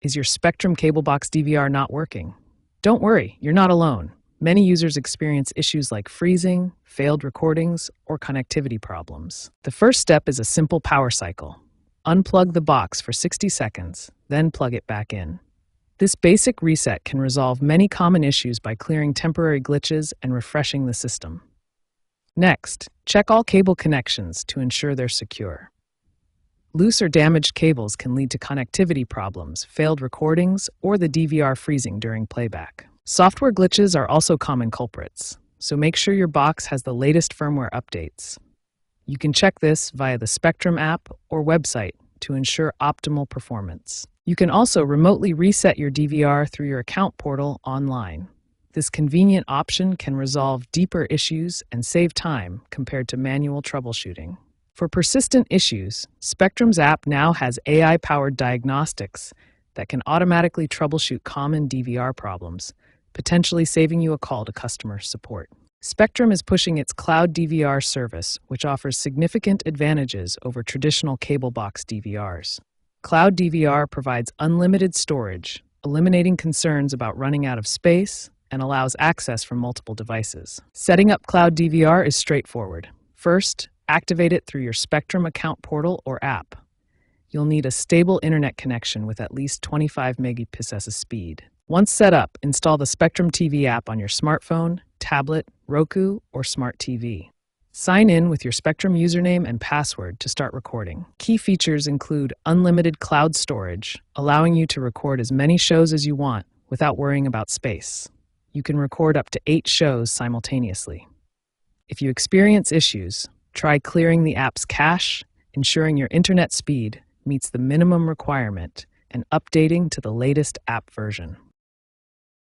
Is your Spectrum cable box DVR not working? Don't worry, you're not alone. Many users experience issues like freezing, failed recordings, or connectivity problems. The first step is a simple power cycle. Unplug the box for 60 seconds, then plug it back in. This basic reset can resolve many common issues by clearing temporary glitches and refreshing the system. Next, check all cable connections to ensure they're secure. Loose or damaged cables can lead to connectivity problems, failed recordings, or the DVR freezing during playback. Software glitches are also common culprits, so make sure your box has the latest firmware updates. You can check this via the Spectrum app or website to ensure optimal performance. You can also remotely reset your DVR through your account portal online. This convenient option can resolve deeper issues and save time compared to manual troubleshooting. For persistent issues, Spectrum's app now has AI-powered diagnostics that can automatically troubleshoot common DVR problems, potentially saving you a call to customer support. Spectrum is pushing its Cloud DVR service, which offers significant advantages over traditional cable box DVRs. Cloud DVR provides unlimited storage, eliminating concerns about running out of space, and allows access from multiple devices. Setting up Cloud DVR is straightforward. First, activate it through your Spectrum account portal or app. You'll need a stable internet connection with at least 25 Mbps of speed. Once set up, install the Spectrum TV app on your smartphone, tablet, Roku, or smart TV. Sign in with your Spectrum username and password to start recording. Key features include unlimited cloud storage, allowing you to record as many shows as you want without worrying about space. You can record up to 8 shows simultaneously. If you experience issues, try clearing the app's cache, ensuring your internet speed meets the minimum requirement, and updating to the latest app version.